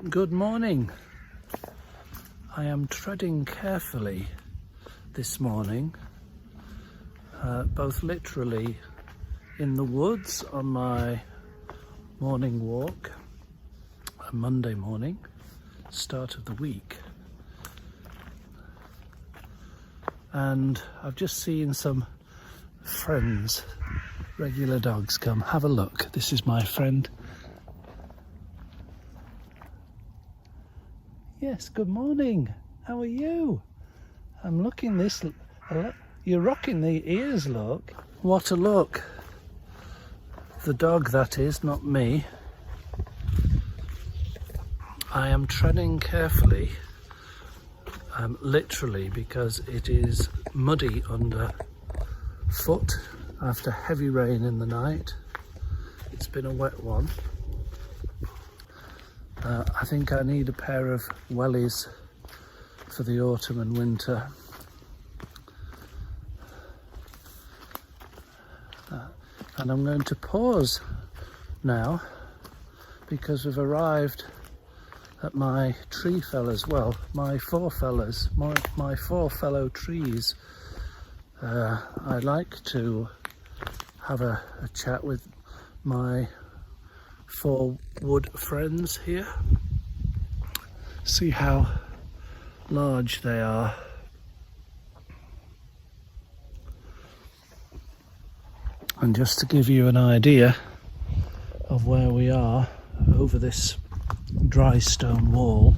Good morning. I am treading carefully this morning, both literally in the woods on my morning walk, a Monday morning, start of the week. And I've just seen some friends, regular dogs, come. Have a look. This is my friend. Yes, good morning. How are you? I'm looking this. You're rocking the ears, look. What a look. The dog, that is, not me. I am treading carefully, literally, because it is muddy underfoot after heavy rain in the night. It's been a wet one. I think I need a pair of wellies for the autumn and winter. And I'm going to pause now because we've arrived at my tree fellas. Well, my four fellas, my four fellow trees. I like to have a chat with my four wood friends here, see how large they are. And just to give you an idea of where we are, over this dry stone wall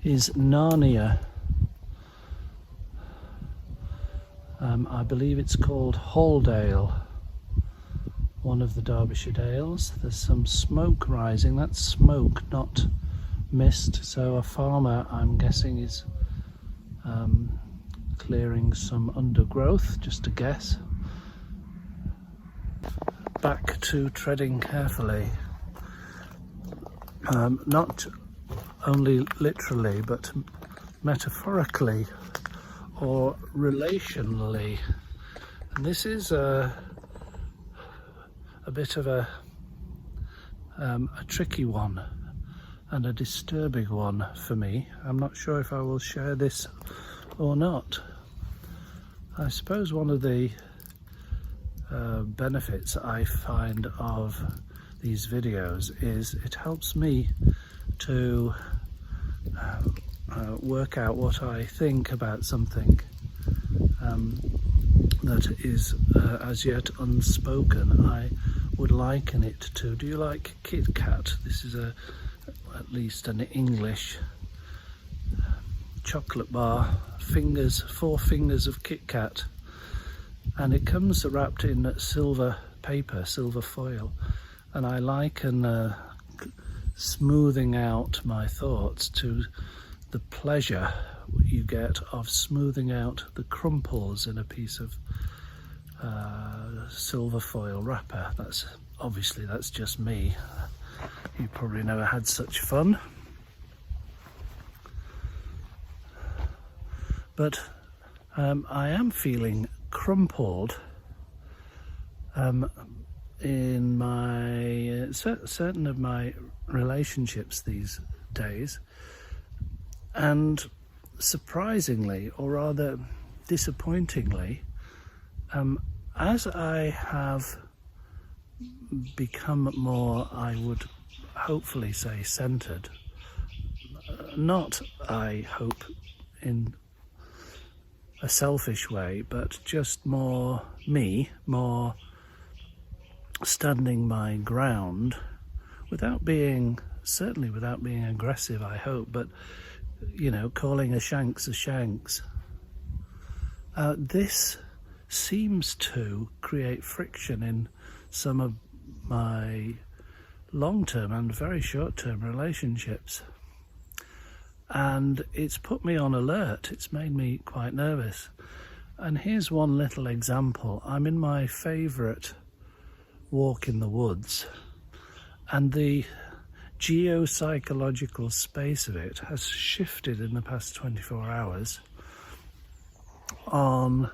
is Narnia. I believe it's called Halldale, one of the Derbyshire Dales. There's some smoke rising. That's smoke, not mist. So a farmer, I'm guessing, is clearing some undergrowth, just a guess. Back to treading carefully. Not only literally, but metaphorically or relationally. And this is a bit of a tricky one and a disturbing one for me. I'm not sure if I will share this or not. I suppose one of the benefits I find of these videos is it helps me to work out what I think about something that is as yet unspoken. I would liken it to, do you like Kit Kat? This is at least an English chocolate bar, four fingers of Kit Kat, and it comes wrapped in silver paper, silver foil, and I liken smoothing out my thoughts to the pleasure you get of smoothing out the crumples in a piece of silver foil wrapper. That's just me. You probably never had such fun. But I am feeling crumpled in my certain of my relationships these days, and surprisingly, or rather disappointingly, as I have become more, I would hopefully say, centered, not, I hope, in a selfish way, but just more me, more standing my ground, certainly without being aggressive, I hope, but calling a shanks a shanks. This seems to create friction in some of my long-term and very short-term relationships. And it's put me on alert. It's made me quite nervous. And here's one little example. I'm in my favourite walk in the woods, and the geopsychological space of it has shifted in the past 24 hours on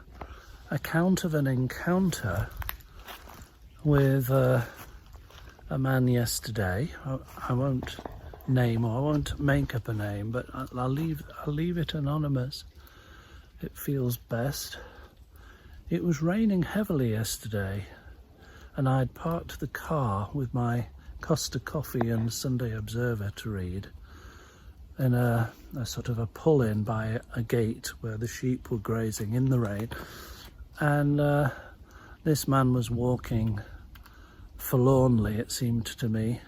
account of an encounter with a a man yesterday. I won't name, or I won't make up a name, but I'll leave it anonymous. It feels best. It was raining heavily yesterday, and I'd parked the car with my Costa Coffee and Sunday Observer to read in a sort of a pull-in by a gate where the sheep were grazing in the rain, and this man was walking forlornly, it seemed to me,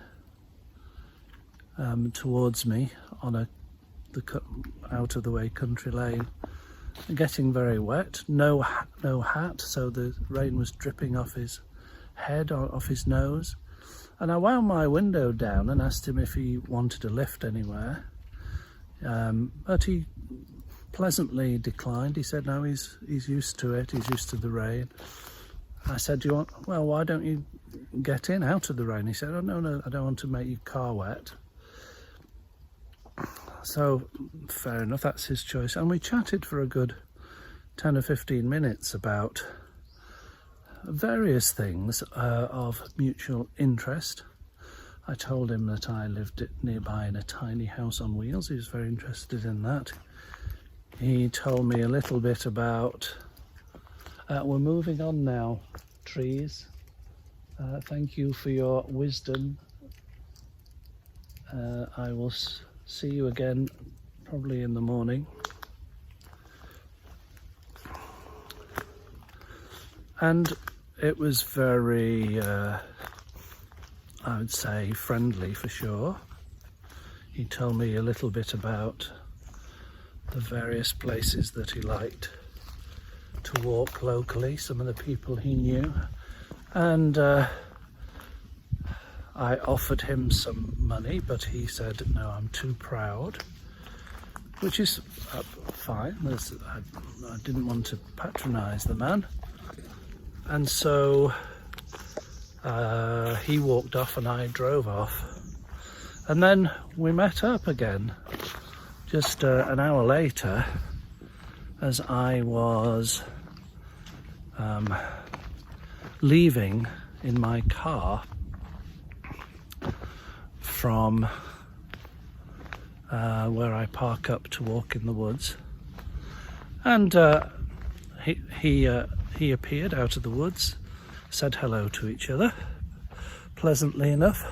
towards me on the out of the way country lane, getting very wet. No hat, so the rain was dripping off his head, off his nose. And I wound my window down and asked him if he wanted a lift anywhere, but he pleasantly declined. He said no, he's used to it, he's used to the rain. I said, "Do you want? Well, why don't you get in out of the rain?" He said, "Oh no, I don't want to make your car wet." So fair enough, that's his choice. And we chatted for a good 10 or 15 minutes about various things of mutual interest. I told him that I lived nearby in a tiny house on wheels. He was very interested in that. He told me a little bit about we're moving on now, trees. Thank you for your wisdom. I will see you again probably in the morning. And it was very, I would say, friendly for sure. He told me a little bit about the various places that he liked to walk locally, some of the people he knew, and I offered him some money, but he said, "No, I'm too proud," which is fine. I didn't want to patronise the man, and so he walked off and I drove off, and then we met up again just an hour later as I was leaving in my car from where I park up to walk in the woods, and he appeared out of the woods, said hello to each other, pleasantly enough,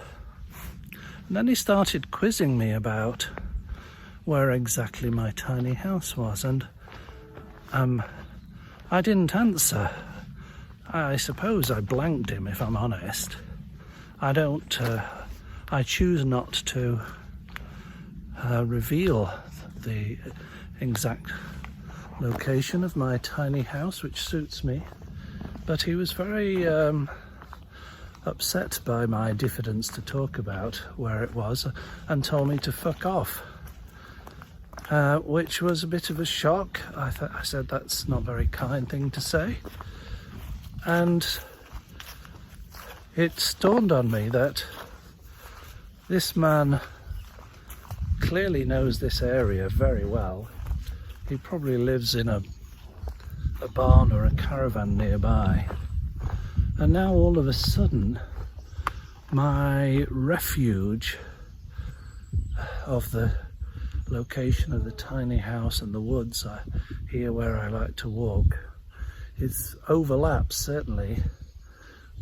and then he started quizzing me about where exactly my tiny house was, and I didn't answer. I suppose I blanked him, if I'm honest. I choose not to reveal the exact location of my tiny house, which suits me, but he was very upset by my diffidence to talk about where it was and told me to fuck off, which was a bit of a shock. I said that's not a very kind thing to say, and it dawned on me that this man clearly knows this area very well. He probably lives in a barn or a caravan nearby. And now all of a sudden, my refuge of the location of the tiny house and the woods here where I like to walk is overlaps certainly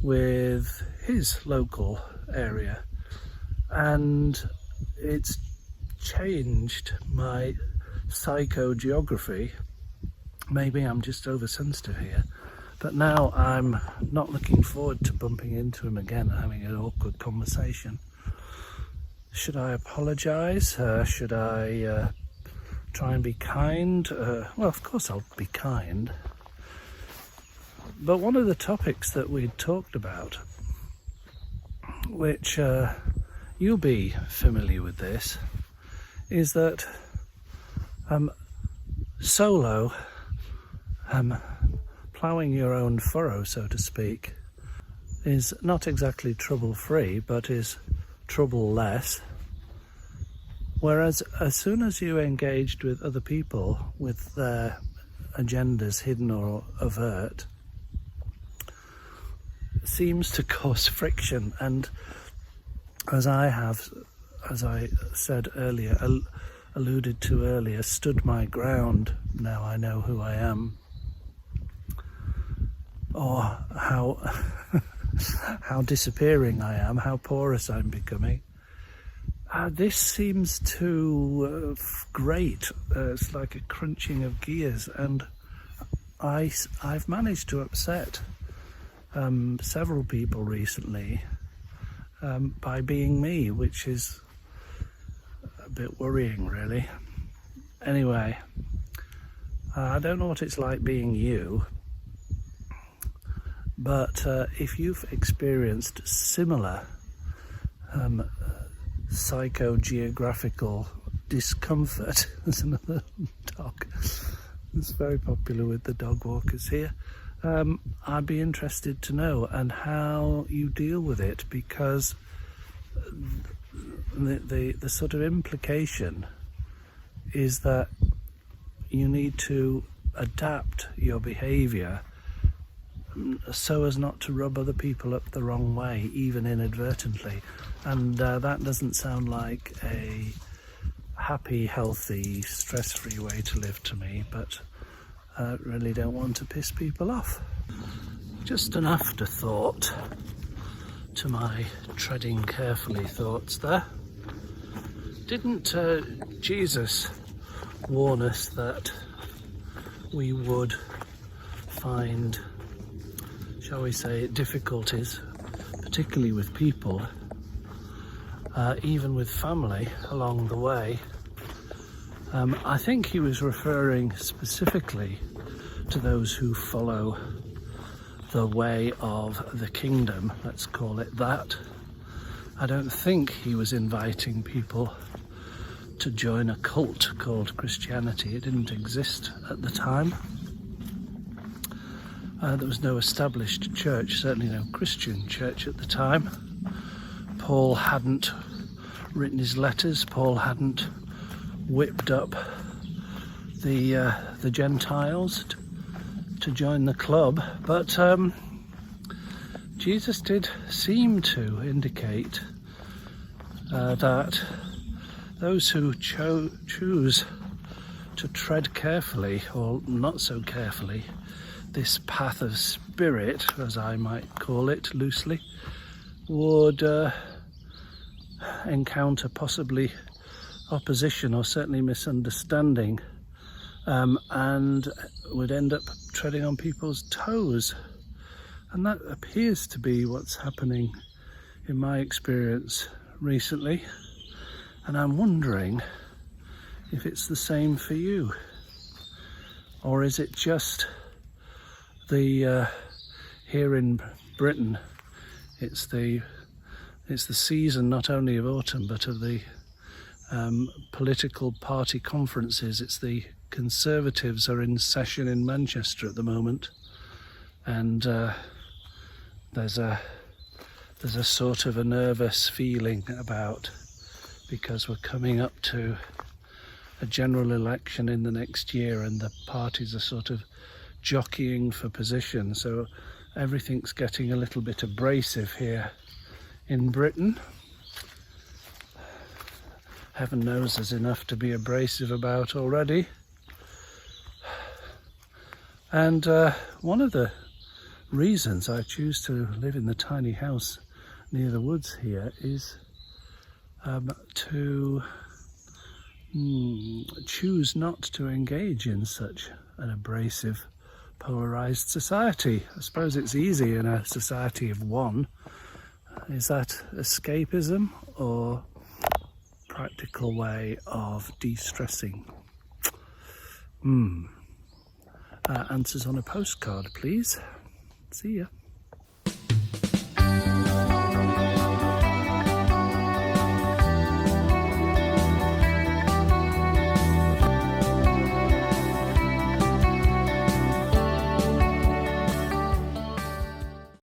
with his local area. And it's changed my psychogeography. Maybe I'm just oversensitive here, but now I'm not looking forward to bumping into him again and having an awkward conversation. Should I apologise? Should I try and be kind? Well, of course I'll be kind. But one of the topics that we'd talked about, which you'll be familiar with this, is that solo, ploughing your own furrow, so to speak, is not exactly trouble-free, but is trouble-less. Whereas as soon as you engaged with other people with their agendas hidden or overt, it seems to cause friction, and as I said earlier, alluded to earlier, stood my ground. Now I know who I am, or how how disappearing I am, how porous I'm becoming. This seems to grate. It's like a crunching of gears, and I've managed to upset several people recently by being me, which is a bit worrying, really. Anyway, I don't know what it's like being you, but if you've experienced similar psychogeographical discomfort, there's another dog that's very popular with the dog walkers here, I'd be interested to know and how you deal with it, because the sort of implication is that you need to adapt your behaviour so as not to rub other people up the wrong way, even inadvertently. And that doesn't sound like a happy, healthy, stress-free way to live to me, but I really don't want to piss people off. Just an afterthought to my treading carefully thoughts there. Didn't Jesus warn us that we would find, shall we say, difficulties, particularly with people, even with family, along the way? I think he was referring specifically to those who follow the way of the kingdom, let's call it that. I don't think he was inviting people to join a cult called Christianity. It didn't exist at the time. There was no established church, certainly no Christian church at the time. Paul hadn't written his letters. Paul hadn't whipped up the Gentiles to join the club, but Jesus did seem to indicate that those who choose to tread carefully, or not so carefully, this path of spirit, as I might call it loosely, would encounter possibly opposition or certainly misunderstanding, and would end up treading on people's toes. And that appears to be what's happening in my experience recently, and I'm wondering if it's the same for you, or is it just the here in Britain, it's the season not only of autumn but of the political party conferences. It's the Conservatives are in session in Manchester at the moment, and there's a sort of a nervous feeling about, because we're coming up to a general election in the next year and the parties are sort of jockeying for position, so everything's getting a little bit abrasive here in Britain. Heaven knows there's enough to be abrasive about already. And one of the reasons I choose to live in the tiny house near the woods here is to choose not to engage in such an abrasive, polarized society. I suppose it's easy in a society of one. Is that escapism or practical way of de-stressing? Answers on a postcard, please. See ya.